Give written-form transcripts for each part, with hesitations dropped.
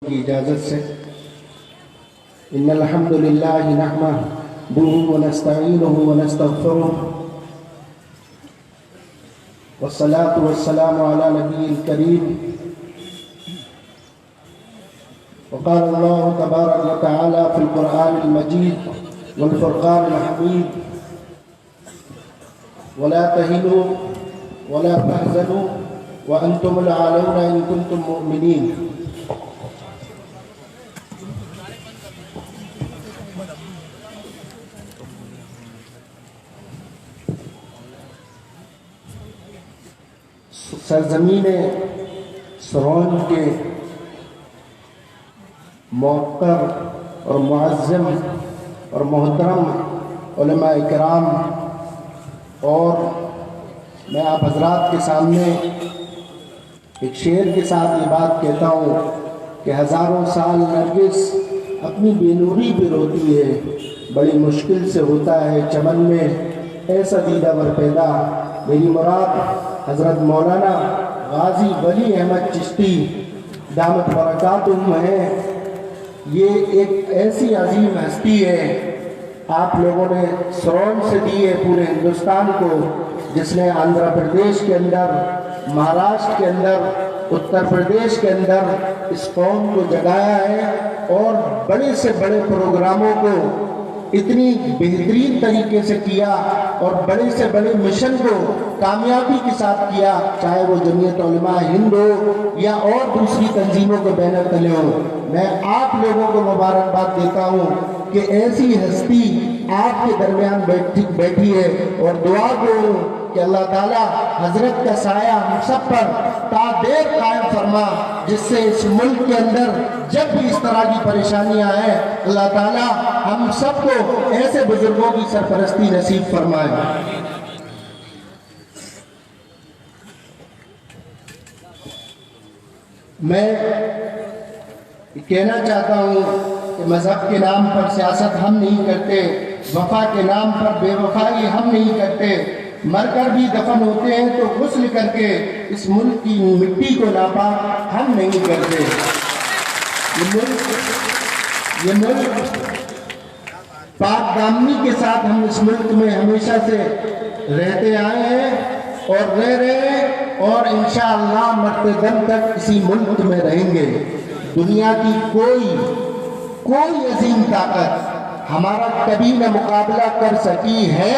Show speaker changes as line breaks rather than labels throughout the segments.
کی اجازت سے ان الحمد للہ نحمدہ ونستعینہ ونستغفرہ والصلاة والسلام علی نبی الکریم وقال اللہ تبارک وتعالی فی القرآن المجید والفرقان الحمید ولا تهنوا ولا تحزنوا وانتم الاعلون ان کنتم مؤمنین۔ سرزمین سرون کے موقر اور معظم اور محترم علماء کرام، اور میں آپ حضرات کے سامنے ایک شعر کے ساتھ یہ بات کہتا ہوں کہ ہزاروں سال نرگس اپنی بے نوری پہ روتی ہے، بڑی مشکل سے ہوتا ہے چمن میں ایسا دیدہ ور پیدا۔ میری مراد حضرت مولانا غازی ولی احمد چشتی دامت برکاتہم ہے۔ یہ ایک ایسی عظیم ہستی ہے، آپ لوگوں نے سرون سے دی ہے پورے ہندوستان کو، جس نے آندھرا پردیش کے اندر، مہاراشٹر کے اندر، اتر پردیش کے اندر اس قوم کو جگایا ہے، اور بڑے سے بڑے پروگراموں کو اتنی بہترین طریقے سے کیا، اور بڑے سے بڑے مشن کو کامیابی کے ساتھ کیا، چاہے وہ جمعیت علماء ہند ہو یا اور دوسری تنظیموں کے بینر تلے ہو۔ میں آپ لوگوں کو مبارکباد دیتا ہوں کہ ایسی ہستی آپ کے درمیان بیٹھی ہے، اور دعا کروں کہ اللہ تعالیٰ حضرت کا سایہ ہم سب پر تا دیر قائم فرما، جس سے اس ملک کے اندر جب بھی اس طرح کی پریشانیاں آئیں، اللہ تعالیٰ ہم سب کو ایسے بزرگوں کی سرپرستی نصیب فرمائے۔ میں کہنا چاہتا ہوں کہ مذہب کے نام پر سیاست ہم نہیں کرتے، وفا کے نام پر بے وفائی ہم نہیں کرتے، مر کر بھی دفن ہوتے ہیں تو غسل کر کے اس ملک کی مٹی کو ناپاک ہم نہیں کرتے۔ یہ ملک پاک دامنی کے ساتھ ہم اس ملک میں ہمیشہ سے رہتے آئے ہیں اور رہ رہے ہیں، اور انشاءاللہ مرتے دم تک اسی ملک میں رہیں گے۔ دنیا کی کوئی عظیم طاقت ہمارا کبھی نہ مقابلہ کر سکی ہے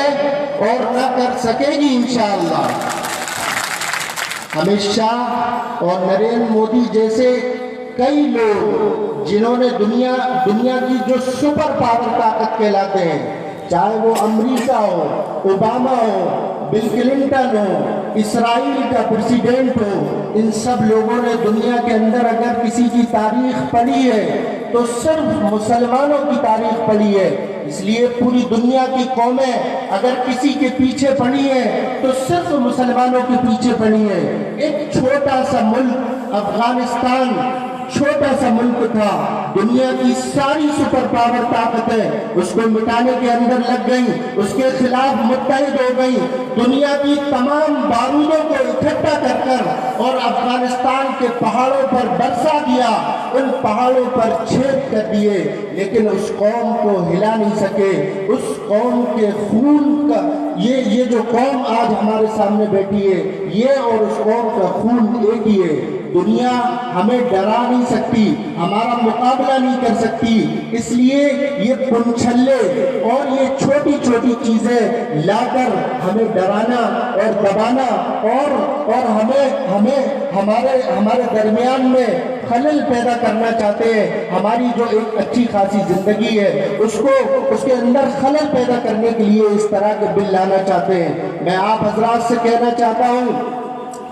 اور نہ کر سکے گی انشاءاللہ۔ امت شاہ اور نریندر مودی جیسے کئی لوگ جنہوں نے دنیا کی جو سپر پاور طاقت کہلاتے ہیں، چاہے وہ امریکہ ہو، اوباما ہو، بل کلنٹن ہو، اسرائیل کا پریزیڈنٹ ہو، ان سب لوگوں نے دنیا کے اندر اگر کسی کی تاریخ پڑھی ہے تو صرف مسلمانوں کی تاریخ پڑھی ہے۔ اس لیے پوری دنیا کی قومیں اگر کسی کے پیچھے پڑی ہیں تو صرف مسلمانوں کے پیچھے پڑی ہیں۔ ایک چھوٹا سا ملک افغانستان، چھوٹا سا ملک تھا، دنیا کی ساری سپر پاور طاقتیں اس کو مٹانے کے اندر لگ گئیں، اس کے خلاف متحد ہو گئیں، دنیا کی تمام بارودوں کو اکٹھا کر کر اور افغانستان کے پہاڑوں پر برسا دیا، ان پہاڑوں پر چھید کر دیے، لیکن اس قوم کو ہلا نہیں سکے۔ اس قوم کے خون کا یہ جو قوم آج ہمارے سامنے بیٹھی ہے، یہ اور اس قوم کا خون ایک ہی ہے۔ دنیا ہمیں ڈرا نہیں سکتی، ہمارا مقابلہ نہیں کر سکتی، اس لیے یہ پنچھلے اور یہ چھوٹی چھوٹی چیزیں لا کر ہمیں ڈرانا اور دبانا اور ہمیں ہمارے درمیان میں خلل پیدا کرنا چاہتے ہیں۔ ہماری جو ایک اچھی خاصی زندگی ہے اس کے اندر خلل پیدا کرنے کے لیے اس طرح کے بل لانا چاہتے ہیں۔ میں آپ حضرات سے کہنا چاہتا ہوں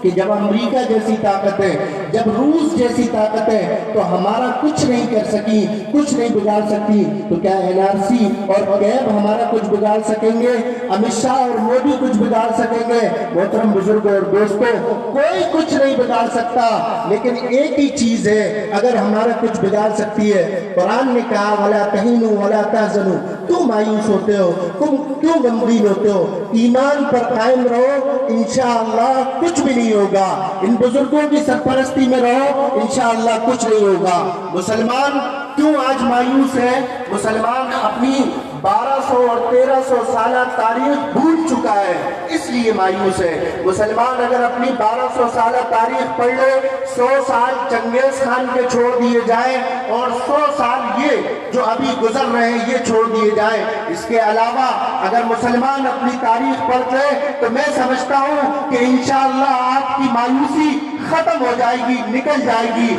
کہ جب امریکہ جیسی طاقت ہے، جب روس جیسی طاقت ہے تو ہمارا کچھ نہیں کر سکی، کچھ نہیں بگاڑ سکتی، تو کیا NRC اور کیب ہمارا کچھ بگاڑ سکیں گے؟ امت شاہ اور مودی کچھ بگاڑ سکیں گے؟ محترم بزرگوں اور دوستوں، کوئی کچھ نہیں بگاڑ سکتا، لیکن ایک ہی چیز ہے اگر ہمارا کچھ بگاڑ سکتی ہے۔ قرآن نے کہا وَلَا تَهِنُوا وَلَا تَحْزَنُوا، تم مایوس ہوتے ہو، تم کیوں غمگین ہوتے ہو؟ ایمان پر قائم رہو، انشاءاللہ کچھ بھی نہیں ہوگا۔ ان بزرگوں کی سرپرستی مستی میں رہو، انشاءاللہ کچھ نہیں ہوگا۔ مسلمان کیوں آج مایوس ہے؟ مسلمان اپنی 1200 اور 1300 سالہ تاریخ بھول چکا ہے، اس لیے مایوس ہے۔ مسلمان اگر اپنی 1200 سالہ تاریخ پڑھ لے، 100 سال چنگیز خان کے چھوڑ دیے جائیں اور 100 سال یہ جو ابھی گزر رہے ہیں یہ چھوڑ دیے جائیں، اس کے علاوہ اگر مسلمان اپنی تاریخ پڑھ لے تو میں سمجھتا ہوں کہ انشاءاللہ آپ کی مایوسی ختم ہو جائے گی، نکل جائے گی۔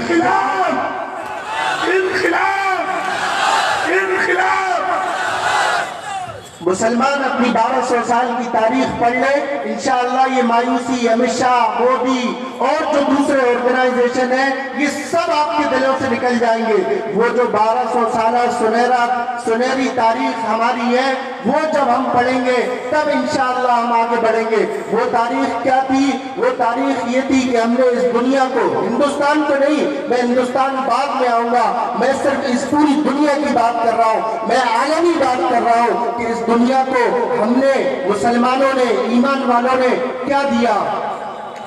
مسلمان اپنی 1200 سال کی تاریخ پڑھ لے، انشاءاللہ یہ مایوسی امت شاہ، مودی اور جو دوسرے آرگنائزیشن ہیں یہ سب آپ کے دلوں سے نکل جائیں گے۔ وہ جو 1200 سالہ سنہری تاریخ ہماری ہے وہ جب ہم پڑھیں گے تب انشاءاللہ ہم آگے بڑھیں گے۔ وہ تاریخ کیا تھی؟ وہ تاریخ یہ تھی کہ ہم نے اس دنیا کو، ہندوستان کو نہیں، میں ہندوستان بعد میں آؤں گا، میں صرف اس پوری دنیا کی بات کر رہا ہوں، میں عالمی بات کر رہا ہوں کہ اس دنیا کو ہم نے، مسلمانوں نے، ایمان والوں نے کیا دیا۔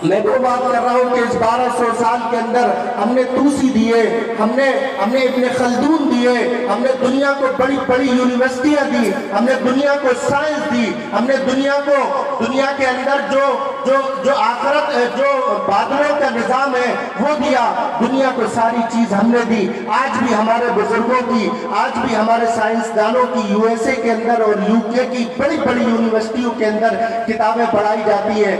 میں وہ بات کر رہا ہوں کہ اس 1200 سال کے اندر ہم نے توسی دیے، ہم نے ابن خلدون دیے، ہم نے دنیا کو بڑی بڑی یونیورسٹیاں دی، ہم نے دنیا کو سائنس دی، ہم نے دنیا کے اندر جو آخرت، جو بادلوں کا نظام ہے وہ دیا، دنیا کو ساری چیز ہم نے دی۔ آج بھی ہمارے بزرگوں کی، آج بھی ہمارے سائنسدانوں کی یو ایس اے کے اندر اور یو کے کی بڑی بڑی یونیورسٹیوں کے اندر کتابیں پڑھائی جاتی ہیں۔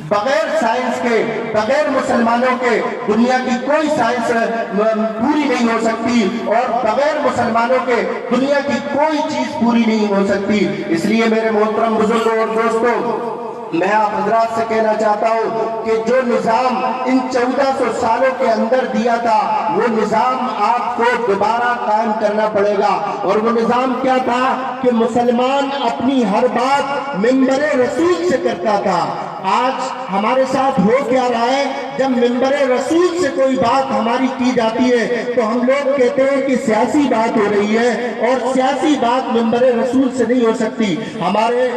بغیر سائنس کے، بغیر مسلمانوں کے دنیا کی کوئی سائنس پوری نہیں ہو سکتی، اور بغیر مسلمانوں کے دنیا کی کوئی چیز پوری نہیں ہو سکتی۔ اس لیے میرے محترم بزرگوں اور دوستوں، میں آپ حضرات سے کہنا چاہتا ہوں کہ جو نظام ان 1400 سالوں کے اندر دیا تھا وہ نظام آپ کو دوبارہ قائم کرنا پڑے گا۔ اور وہ نظام کیا تھا کہ مسلمان اپنی ہر بات منبر رسول سے کرتا تھا۔ آج ہمارے ساتھ ہو کیا رہا ہے؟ جب منبر رسول سے کوئی بات ہماری کی جاتی ہے تو ہم لوگ کہتے ہیں کہ سیاسی بات ہو رہی ہے، اور سیاسی بات منبر رسول سے نہیں ہو سکتی۔ ہمارے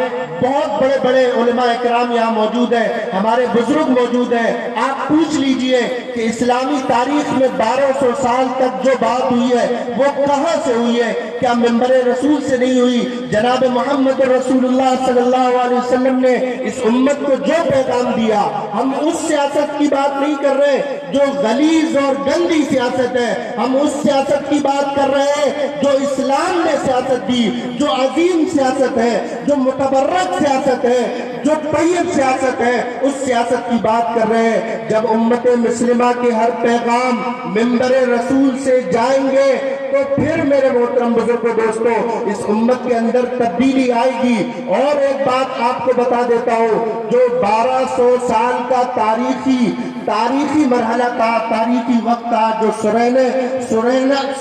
بہت بڑے بڑے علماء اکرام یہاں موجود ہیں، ہمارے بزرگ موجود ہیں، آپ پوچھ لیجئے کہ اسلامی تاریخ میں 1200 سال تک جو بات ہوئی ہے وہ کہاں سے ہوئی ہے؟ کیا منبر رسول سے نہیں ہوئی؟ جناب محمد رسول اللہ صلی اللہ علیہ وسلم نے اس امت کو جو پیغام دیا، ہم اس سیاست کی بات نہیں کر رہے جو غلیظ اور گندی سیاست ہے، ہم اس سیاست کی بات کر رہے ہیں جو اسلام نے سیاست دی، جو عظیم سیاست ہے، جو متبرک سیاست ہے، جو طیب سیاست ہے، اس سیاست کی بات کر رہے ہیں۔ جب امت مسلمہ کے ہر پیغام منبر رسول سے جائیں گے تو پھر میرے محترم بزرگوں دوستوں اس امت کے اندر تبدیلی آئے گی۔ اور ایک بات آپ کو بتا دیتا ہوں، جو 1200 سال کا تاریخی مرحلہ تھا، تاریخی وقت تھا، جو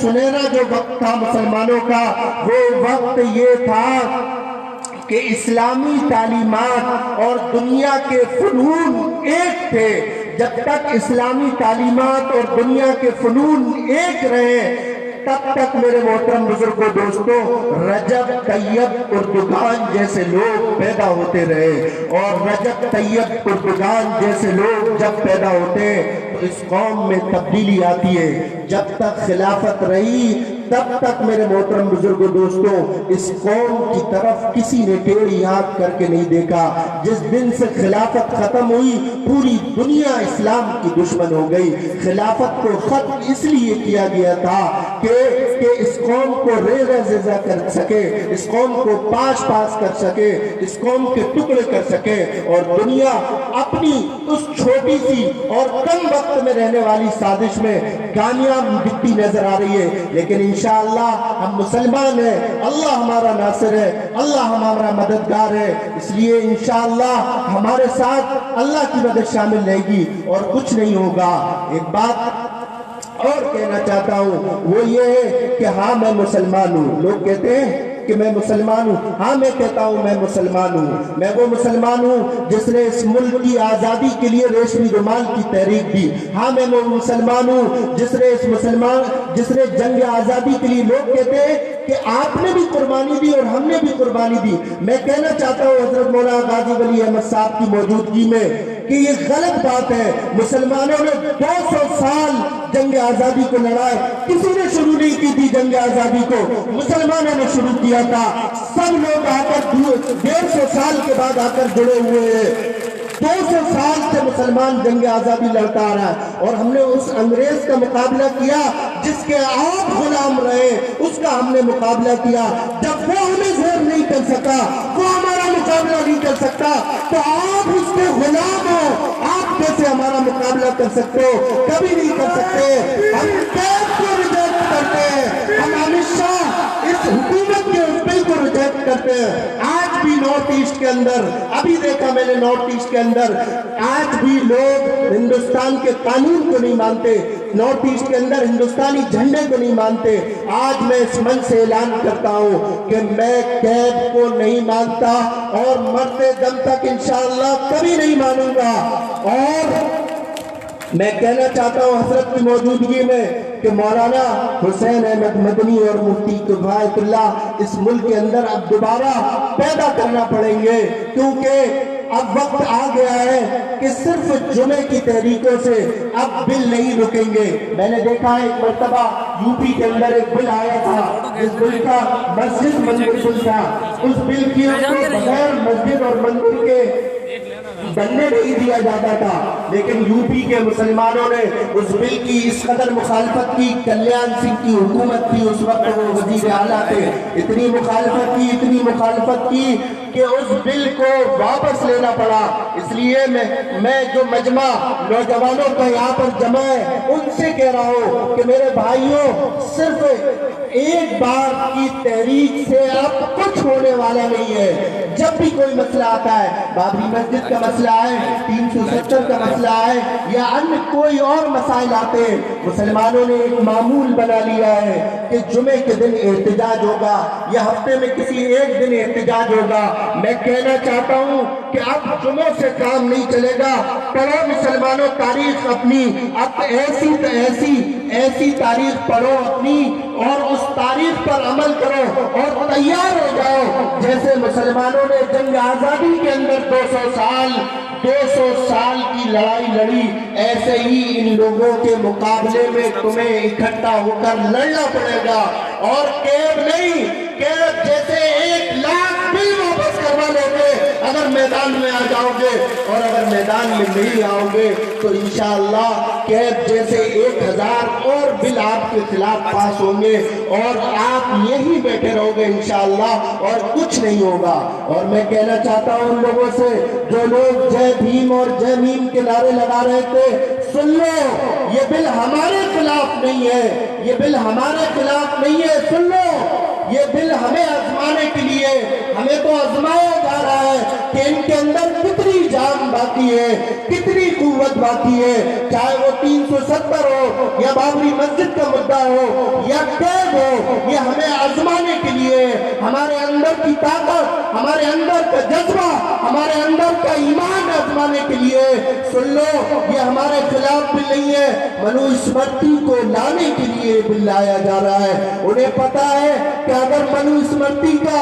سنہرا جو وقت تھا مسلمانوں کا، وہ وقت یہ تھا کہ اسلامی تعلیمات اور دنیا کے فنون ایک تھے۔ جب تک اسلامی تعلیمات اور دنیا کے فنون ایک رہے تب تک میرے محترم بزرگوں دوستوں رجب طیب اردگان جیسے لوگ پیدا ہوتے رہے، اور رجب طیب اردگان جیسے لوگ جب پیدا ہوتے تو اس قوم میں تبدیلی آتی ہے۔ جب تک خلافت رہی تب تک میرے محترم بزرگوں دوستوں اس قوم کی طرف کسی نے ٹیڑھی آنکھ کر کے نہیں دیکھا۔ جس دن سے خلافت ختم ہوئی پوری دنیا اسلام کی دشمن ہو گئی۔ خلافت کو ختم اس لیے کیا گیا تھا کہ اس قوم کو ریزہ زیزہ کر سکے، اس قوم کو پاش کر سکے، اس قوم کے ٹکڑے کر سکے، اور دنیا اپنی اس چھوٹی سی اور کم وقت میں رہنے والی سازش میں کامیاب دکھتی نظر آ رہی ہے۔ لیکن انشاءاللہ ہم مسلمان ہیں، اللہ ہمارا ناصر ہے، اللہ ہمارا مددگار ہے، اس لیے انشاءاللہ ہمارے ساتھ اللہ کی مدد شامل رہے گی اور کچھ نہیں ہوگا۔ ایک بات اور کہنا چاہتا ہوں وہ یہ ہے کہ ہاں میں مسلمان ہوں۔ لوگ کہتے ہیں کہ میں مسلمان ہوں، ہاں میں کہتا ہوں میں مسلمان ہوں۔ میں وہ مسلمان ہوں جس نے اس ملک کی آزادی کے لیے ریشمی رومال کی تحریک دی۔ ہاں میں وہ مسلمان ہوں جس نے جنگ آزادی کے لیے، لوگ کہتے ہیں کہ آپ نے بھی قربانی دی اور ہم نے بھی قربانی دی۔ میں کہنا چاہتا ہوں حضرت مولانا غازی ولی احمد صاحب کی موجودگی میں کہ کہ یہ غلط بات ہے. مسلمانوں نے 200 سال جنگ آزادی کو لڑا ہے. کسی نے شروع نہیں کی تھی جنگ آزادی کو, مسلمانوں نے شروع کیا تھا. سب لوگ آ کر 150 سال کے بعد آ کر جڑے ہوئے ہیں. 200 سال سے مسلمان جنگ آزادی لڑتا آ رہا ہے, اور ہم نے اس انگریز کا مقابلہ کیا جس کے آپ غلام رہے, اس کا ہم نے مقابلہ کیا. جب وہ ہمیں زور نہیں کر سکا, وہ ہمارا مقابلہ نہیں کر سکتا, تو آپ اس کے غلام ہو, آپ کیسے ہمارا مقابلہ کر سکتے ہو؟ کبھی نہیں کر سکتے. ہم قید کو ریجیکٹ کرتے ہیں, ہم ہمیشہ اس حکومت کے اس بل کو ریجیکٹ کرتے ہیں. آج بھی نارتھ ایسٹ کے اندر, ابھی دیکھا میں نے نارتھ ایسٹ کے اندر, آج بھی لوگ ہندوستان کے قانون کو نہیں مانتے, نارتھ ایسٹ کے اندر ہندوستانی جھنڈے کو نہیں مانتے. آج میں اس منچ سے اعلان کرتا ہوں کہ میں قید کو نہیں مانتا, اور مرتے دم تک انشاءاللہ کبھی نہیں مانوں گا. اور میں کہنا چاہتا ہوں حضرت کی موجودگی میں کہ مولانا حسین احمد مدنی اور مفتی کفایت اللہ اس ملک کے اندر اب دوبارہ پیدا کرنا پڑیں گے, کیونکہ اب وقت آ گیا ہے کہ صرف جمعے کی تحریکوں سے اب بل نہیں رکیں گے. میں نے دیکھا ایک مرتبہ یو پی کے اندر ایک بل آیا تھا, جس بل کا مسجد مندر بل تھا. اس بل کی بغیر مسجد اور مندر کے بننے نہیں دیا جاتا تھا, لیکن یو پی کے مسلمانوں نے اس بل کی اس قدر مخالفت کی. کلیان سنگھ کی حکومت تھی اس وقت, وہ وزیر اعلیٰ تھے, اتنی مخالفت کی کہ اس بل کو واپس لینا پڑا. اس لیے میں جو مجمع نوجوانوں کا یہاں پر جمع ہے, ان سے کہہ رہا ہوں کہ میرے بھائیوں, صرف ایک بار کی تحریک سے اب کچھ ہونے والا نہیں ہے. جب بھی کوئی مسئلہ آتا ہے, بابری مسجد کا مسئلہ ہے, 370 کا مسئلہ ہے, یا ان کوئی اور مسائل آتے ہیں, مسلمانوں نے ایک معمول بنا لیا ہے کہ جمعے کے دن احتجاج ہوگا یا ہفتے میں کسی ایک دن احتجاج ہوگا. میں کہنا چاہتا ہوں کہ اب جمعوں سے کام نہیں چلے گا. پڑھو مسلمانوں تاریخ اپنی, اب ایسی تاریخ پڑھو اپنی, اور اس تاریخ پر عمل کرو اور تیار ہو جاؤ. جیسے مسلمانوں نے جنگ آزادی کے اندر 200 سال کی لڑائی لڑی, ایسے ہی ان لوگوں کے مقابلے میں تمہیں اکٹھا ہو کر لڑنا پڑے گا. اور قید نہیں, قید جیسے 1 لاکھ بل واپس کروا لو گے اگر میدان میں آ جاؤ گے, اور اگر میدان میں نہیں آؤ گے تو انشاءاللہ قید جیسے 1000 اور بل آپ کے خلاف پاس ہوں گے, اور آپ یہیں بیٹھے رہو گے انشاءاللہ, اور کچھ نہیں ہوگا. اور میں کہنا چاہتا ہوں ان لوگوں سے جو لوگ جے بھیم اور جے میم کے نعرے لگا رہے تھے, سن لو, یہ بل ہمارے خلاف نہیں ہے, یہ بل ہمارے خلاف نہیں ہے. سن لو, یہ بل ہمیں آزمانے کے لیے, ہمیں تو آزمایا جا رہا ہے کہ ان کے اندر کتنی جان باقی ہے, کتنی قوت باقی ہے, چاہے وہ 370 ہو یا بابری مسجد کا مدعا ہو یا قید ہو, یہ ہمیں آزمانے کے لیے, ہمارے اندر کی طاقت, ہمارے اندر کا جذبہ, ہمارے اندر کا ایمان آزمانے کے لیے. سن لو, یہ ہمارے خلاف بل نہیں ہے, منو اسمرتی کو لانے کے لیے بل لایا جا رہا ہے. انہیں پتا ہے کہ اگر منو اسمرتی کا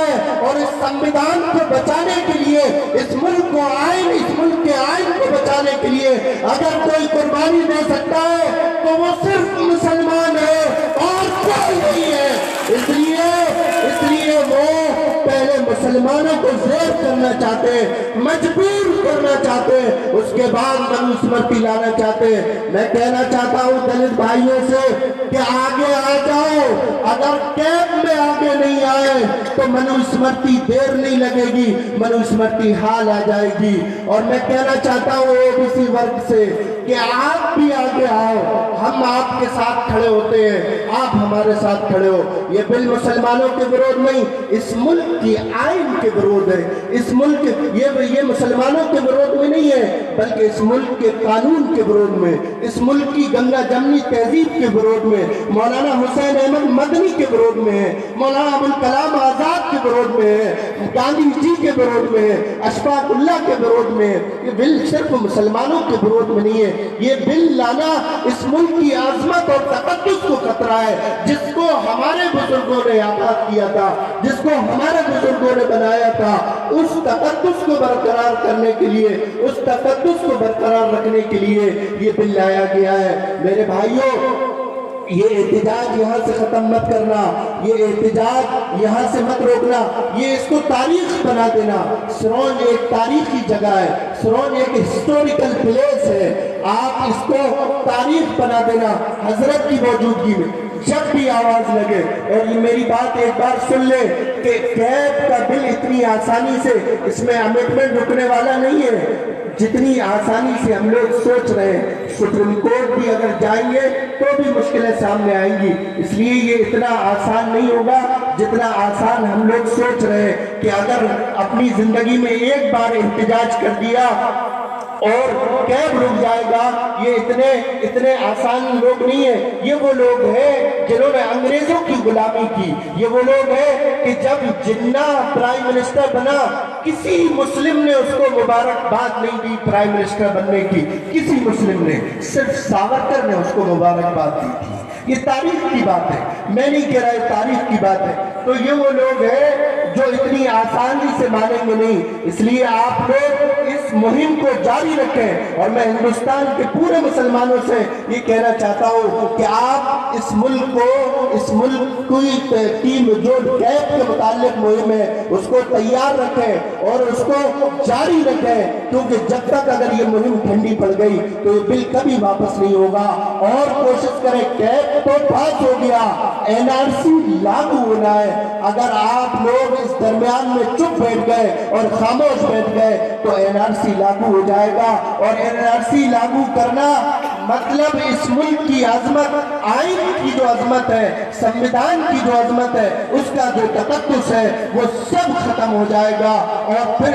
ہے اور اس سنویدھان کو بچانے کے لیے, اس ملک کو اس ملک کے آئین کو بچانے کے لیے اگر کوئی قربانی دے سکتا ہے تو وہ صرف مسلمان ہے اور کوئی نہیں ہے. اس لیے وہ پہلے مسلمانوں کو زیر کرنا چاہتے, مجبور کرنا چاہتے, اس کے بعد منو اسمرتی لانا چاہتے. میں کہنا چاہتا ہوں دلت بھائیوں سے کہ آگے آ جاؤ, اگر قید میں آگے نہیں آئے تو منو اسمرتی دیر نہیں لگے گی, منو اسمرتی حال آ جائے گی. اور میں کہنا چاہتا ہوں ABC ورگ سے کہ آپ بھی آگے آؤ, ہم آپ کے ساتھ کھڑے ہوتے ہیں, آپ ہمارے ساتھ کھڑے ہو. یہ بل مسلمانوں کے ورود نہیں, اس ملک کی آئین کے ورود ہے. اس ملک یہ مسلمانوں کے ورود میں نہیں ہے, بلکہ اس ملک کے قانون کے ورود میں, اس ملک کی گنگا جمنی تہذیب کے ورود میں, مولانا حسین احمد مدنی کے ورود میں ہے, مولانا ابوالکلام آزاد کے ورود میں ہے, گاندھی جی کے ورود میں ہے, اشفاق اللہ کے ورود میں ہے. یہ بل صرف مسلمانوں کے ورود میں نہیں ہے, یہ بل لانا اس ملک کی عظمت اور تقدس کو خطرہ ہے، جس کو ہمارے بزرگوں نے آباد کیا تھا، جس کو ہمارے بزرگوں نے بنایا تھا، اس تقدس کو برقرار کرنے کے لیے، اس تقدس کو برقرار رکھنے کے لیے یہ بل لایا گیا ہے۔ میرے بھائیوں، یہ احتجاج یہاں سے ختم مت کرنا، یہ احتجاج یہاں سے مت روکنا، یہ اس کو تاریخ بنا دینا۔ سرونج ایک تاریخی جگہ ہے، سرونج ایک ہسٹوریکل پلیس ہے، آپ اس کو تاریخ بنا دینا۔ حضرت کی موجودگی میں جب بھی آواز لگے، اور یہ میری بات ایک بار سن لے کہ کیب کا بل اتنی آسانی سے، اس میں امنڈمنٹ رکنے والا نہیں ہے جتنی آسانی سے ہم لوگ سوچ رہے ہیں۔ سپریم کورٹ بھی اگر جائیں گے تو بھی مشکلیں سامنے آئیں گی، اس لیے یہ اتنا آسان نہیں ہوگا جتنا آسان ہم لوگ سوچ رہے ہیں کہ اگر اپنی زندگی میں ایک بار احتجاج کر دیا اور کیب رک جائے گا۔ یہ اتنے آسان لوگ نہیں ہیں، یہ وہ لوگ ہیں جنہوں نے انگریزوں کی غلامی کی، یہ وہ لوگ ہیں کہ جب جناح پرائم منسٹر بنا، کسی مسلم نے اس کو مبارکباد نہیں دی پرائم منسٹر بننے کی، کسی مسلم نے، صرف ساورکر نے اس کو مبارکباد دی تھی۔ یہ تاریخ کی بات ہے، میں نہیں کہہ رہا، یہ تاریخ کی بات ہے۔ تو یہ وہ لوگ ہیں جو اتنی آسانی سے مانیں گے نہیں، اس لیے آپ لوگ اس مہم کو جاری رکھیں، اور میں ہندوستان کے پورے مسلمانوں سے یہ کہنا چاہتا ہوں کہ آپ اس ملک کی ٹیم جو کیب کے متعلق مہم ہے اس کو تیار رکھیں اور اس کو جاری رکھیں، کیونکہ جب تک اگر یہ مہم ٹھنڈی پڑ گئی تو یہ بل کبھی واپس نہیں ہوگا۔ اور کوشش کریں، کیب تو پاس ہو گیا، این آر سی لاگو ہونا ہے۔ اگر آپ لوگ اس درمیان میں چپ بیٹھ گئے اور خاموش بیٹھ گئے تو این آر سی لاگو ہو جائے گا، اور این آر سی لاگو کرنا مطلب اس ملک کی عظمت، آئین کی جو عظمت ہے، سنویدھان کی جو عظمت ہے، اس کا جو تقدس ہے وہ سب ختم ہو جائے گا، اور پھر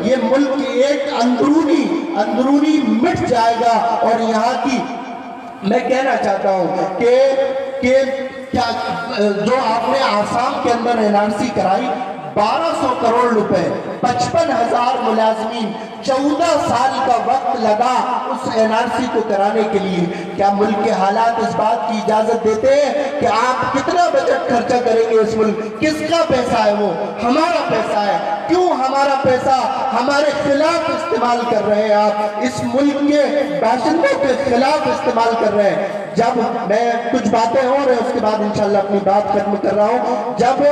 یہ ملک ایک اندرونی مٹ جائے گا۔ اور یہاں کی میں کہنا چاہتا ہوں کہ جو آپ نے آسام کے اندر این آر سی کرائی، 1200 کروڑ روپے، 55,000 ملازمین، 14 سال کا وقت لگا اس این آر سی کو کرانے کے لیے۔ کیا ملک کے حالات اس بات کی اجازت دیتے ہیں کہ آپ کتنا بجٹ خرچہ کریں گے؟ اس ملک کس کا پیسہ ہے؟ وہ ہمارا پیسہ ہے۔ کیوں ہمارا پیسہ ہمارے خلاف استعمال کر رہے ہیں؟ آپ اس ملک کے باشندوں کے خلاف استعمال کر رہے ہیں۔ جب میں کچھ باتیں ہو رہے ہیں، اس کے بعد انشاءاللہ اپنی بات ختم کر رہا ہوں۔ جب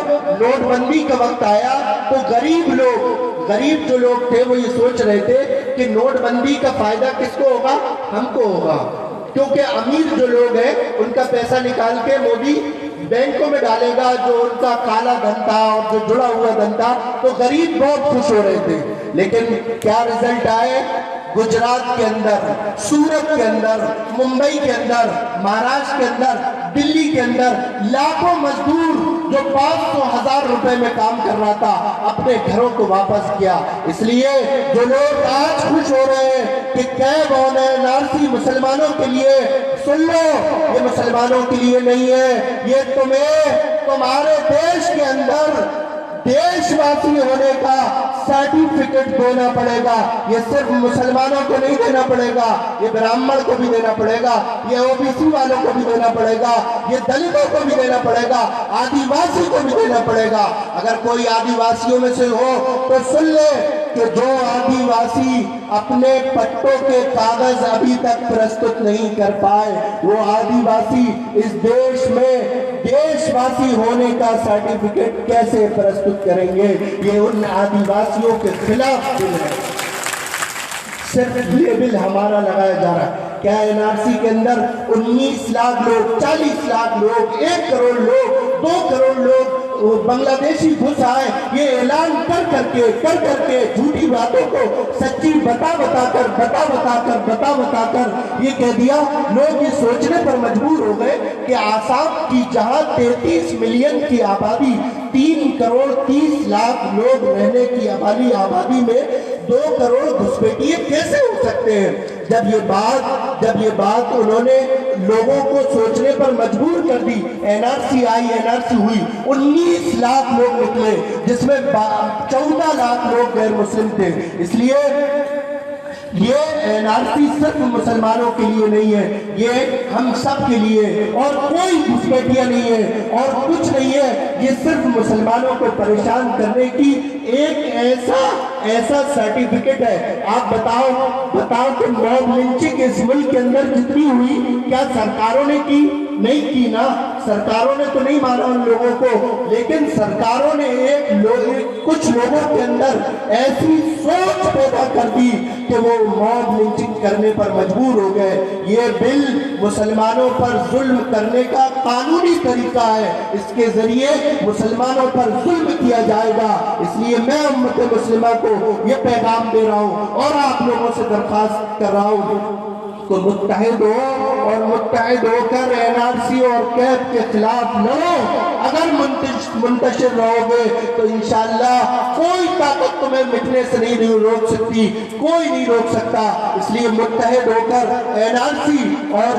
نوٹ بندی کا وقت آیا تو غریب جو لوگ تھے وہ یہ سوچ رہے تھے کہ نوٹ بندی کا فائدہ کس کو ہوگا؟ ہم کو ہوگا، کیونکہ امیر جو لوگ ہیں ان کا پیسہ نکال کے مودی بینکوں میں ڈالے گا، جو ان کا کالا دھن تھا اور جو جڑا ہوا دھن تھا، تو غریب بہت خوش ہو رہے تھے۔ لیکن کیا رزلٹ آئے؟ گجرات کے اندر، سورت کے اندر، ممبئی کے اندر، مہاراشٹر کے اندر، دلی کے اندر لاکھوں مزدور جو 500,000 روپے میں کام کر رہا تھا اپنے گھروں کو واپس کیا۔ اس لیے جو لوگ آج خوش ہو رہے ہیں کہ کیب آن این آر سی مسلمانوں کے لیے، سن لو، یہ مسلمانوں کے لیے نہیں ہے، یہ تمہارے دیش کے اندر دیش واسی ہونے کا سرٹیفکیٹ دینا پڑے گا۔ یہ صرف مسلمانوں کو نہیں دینا پڑے گا، یہ برہمن کو بھی دینا پڑے گا، یہ او بی سی والوں کو بھی دینا پڑے گا، یہ دلتوں کو بھی دینا پڑے گا، آدیواسی کو بھی دینا پڑے گا۔ اگر کوئی آدیواسیوں میں سے ہو تو سن لے کہ جو آدیواسی اپنے پٹوں کے کاغذ ابھی تک پرستت نہیں کر پائے، وہ آدیواسی اس دیش میں دیش واسی ہونے کا سرٹیفکیٹ کیسے پرستت کریں گے؟ یہ ان آدیواسیوں کے خلاف بل ہے۔ صرف یہ بل ہمارا لگایا جا رہا ہے۔ کیا این آر سی کے اندر 19 لاکھ لوگ، 40 لاکھ لوگ، 1 کروڑ لوگ، 2 کروڑ لوگ بنگلہ دیشی گھس آئے؟ یہ اعلان کر کے جھوٹی باتوں کو سچی بتا کر یہ کہہ دیا، لوگ یہ سوچنے پر مجبور ہو گئے کہ آسام کی جہاں 33 ملین کی آبادی، 3 کروڑ 30 لاکھ لوگ رہنے کی آبادی میں 2 کروڑ گھسپیٹیے کیسے ہو سکتے ہیں؟ جب یہ بات انہوں نے لوگوں کو سوچنے پر مجبور کر دی، این آر سی آئی، این آر سی ہوئی، 19 لاکھ لوگ نکلے، جس میں 14 لاکھ لوگ غیر مسلم تھے۔ اس لیے یہ NRC صرف مسلمانوں کے لیے نہیں ہے، یہ ہم سب کے لیے، اور کوئی گھسپیٹیاں نہیں ہے اور کچھ نہیں ہے، یہ صرف مسلمانوں کو پریشان کرنے کی ایک ایسا سرٹیفکیٹ ہے۔ آپ بتاؤ کہ موب لنچنگ اس ملک کے اندر جتنی ہوئی، کیا سرکاروں نے کی؟ نہیں کی نا، سرکاروں نے تو نہیں مانا ان لوگوں کو، لیکن سرکاروں نے کچھ لوگوں کے اندر ایسی سوچ پیدا کر دی کہ وہ موب لنچنگ کرنے پر مجبور ہو گئے۔ یہ بل مسلمانوں پر ظلم کرنے کا قانونی طریقہ ہے، اس کے ذریعے مسلمانوں پر ظلم کیا جائے گا۔ اس لیے میں امت مسلمہ کو یہ پیغام دے رہا ہوں اور آپ لوگوں سے درخواست کر رہا ہوں کہ متحد ہو اور متحد ہو کر NRC اور کیب کے خلاف لڑو۔ اگر منتشر رہو گے تو انشاءاللہ کوئی طاقت تمہیں مٹنے سے نہیں روک سکتی، کوئی نہیں روک سکتا۔ اس لیے متحد ہو کر NRC اور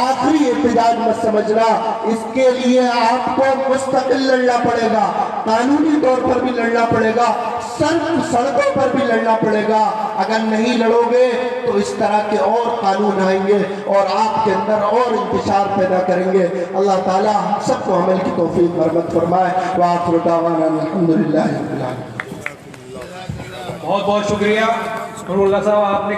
آخری احتجاج مت سمجھنا۔ اس کے لیے آپ کو مستقل لڑنا پڑے گا، قانونی طور پر بھی لڑنا پڑے گا، سڑکوں پر بھی لڑنا پڑے گا۔ اگر نہیں لڑو گے تو اس طرح کے اور قانون آئیں گے اور آپ کے اندر اور انتشار پیدا کریں گے۔ اللہ تعالیٰ سب کو عمل کی توفیق مرحمت فرمائے۔ وآخر دعوانا الحمدللہ رب العالمین۔
بہت بہت شکریہ نور اللہ صاحب، آپ نے